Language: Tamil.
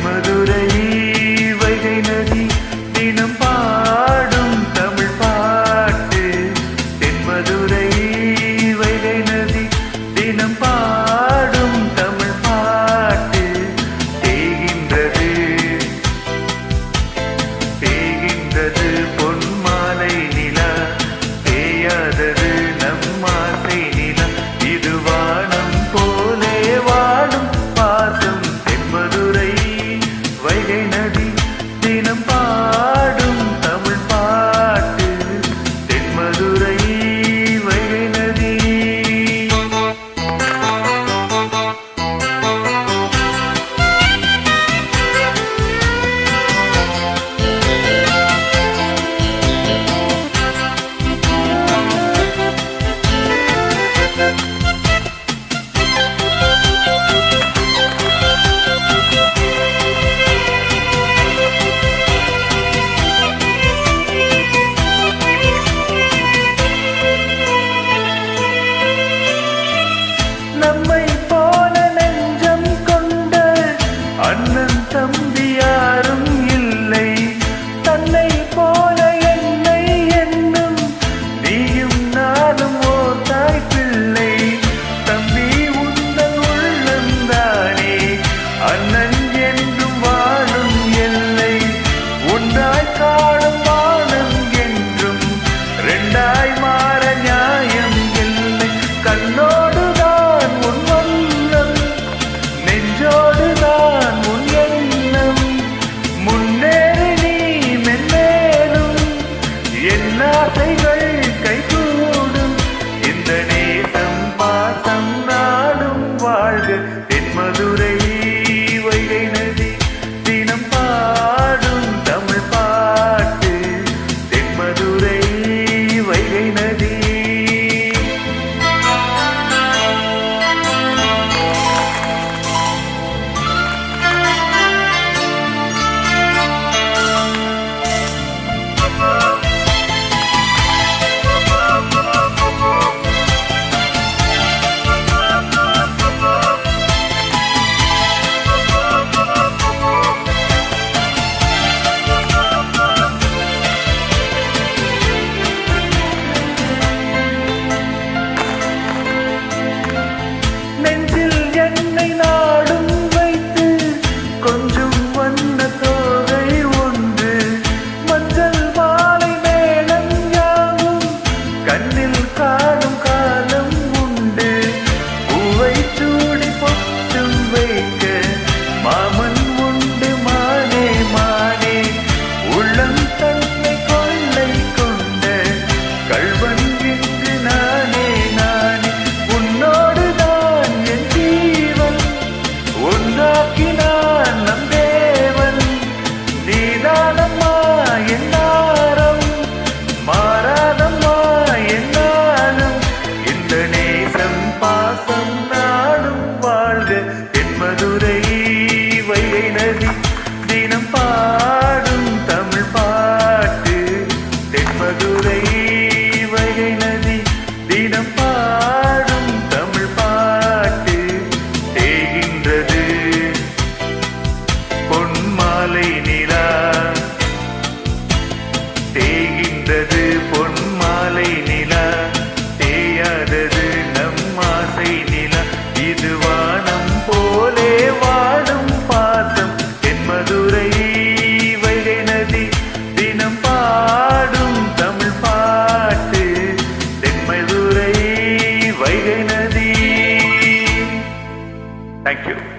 தென்மதுரை வைகை நதி தினம் பாடும் தமிழ் பாட்டு. தென்மதுரை வைகை நதி தினம் பாடும் தமிழ் பாட்டு. தேகின்றது தேகின்றது பொன்மாலை நிலா, தேயாதது நம்மாசை நிலா. இது வானம் போலே வாடும் பாசம். தென்மதுரை வைகை நதி தினம் பாடும் தமிழ் பாட்டு. தென்மதுரை வைகை நதி. நம்மை போல நெஞ்சம் கொண்ட அண்ணன் தம்பி யாரும் இல்லை. தன்னை போல என்னை என்னும் நீயும் நானும் ஓர் தாய் பிள்ளை. தம்பி உந்தன் உள்ளந்தானே அண்ணன் என்றும் வாழும் எல்லை. ஒன்றாய் காணும் வானம் என்றும் ரெண்டாய் மாற நியாயம் இல்லை. கண்ணோடுதான் உன் வண்ணம், நெஞ்சோடுதான் உன் எண்ணம். முன்னேறி நீ மென்மேலும் என் ஆசைகள் கைகூடும். இந்த நேசம் பாசம் நாடும் வாழ்க. தென்மதுரை வைகை நதி தினம் பாடும் தமிழ் பாட்டு. தென்மதுரை வைகை நதி. நெஞ்சில் என்னை நாடும் வைத்து கொஞ்சம் வண்ண தோகை ஒன்று. மஞ்சள் மாலை மேளம் யாவும் கண்ணில் காணும் காலம் உண்டு. பூவை சூடி பொட்டும் வைக்க மாமன் உண்டு மானே மானே. உள்ளம் தன்னை கொள்ளை கொண்ட கள்வன் இன்று நானே நானே. உன்னோடுதான் என் ஜீவன், ஒன்றாக்கினான் நம் தேவன். நீதானம்மா என் தாரம், மாறாதம்மா என்னாலும். இந்த நேசம் பாசம் நாடும் வாழ்க. தென்மதுரை வைகை நதி தினம் பாடும் தமிழ் பாட்டு. தென்மதுரை வைகை நதி தினம் பாடும் தமிழ் பாட்டு. தேகின்றது பொன்மாலை நிலா, தேகின்றது பொன்மாலை நிலா. தேயாதது நம்மாசை நிலா. இது வானம் போலே வாடும் பாசம். தென்மதுரை வைகை நதி தினம் பாடும் தமிழ் பாட்டு. தென்மதுரை வைகை நதி. Thank you.